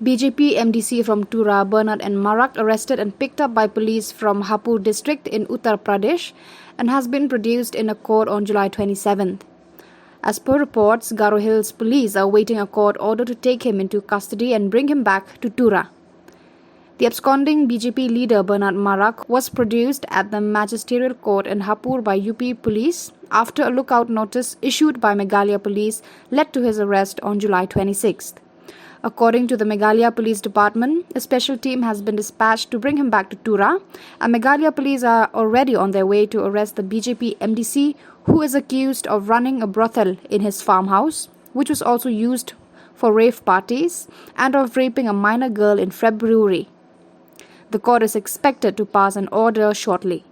BJP MDC from Tura, Bernard and Marak arrested and picked up by police from Hapur district in Uttar Pradesh and has been produced in a court on July 27th. As per reports, Garo Hills police are awaiting a court order to take him into custody and bring him back to Tura. The absconding BJP leader Bernard Marak was produced at the magisterial court in Hapur by UP police after a lookout notice issued by Meghalaya police led to his arrest on July 26th. According to the Meghalaya Police Department, a special team has been dispatched to bring him back to Tura, and Meghalaya police are already on their way to arrest the BJP MDC, who is accused of running a brothel in his farmhouse, which was also used for rave parties, and of raping a minor girl in February. The court is expected to pass an order shortly.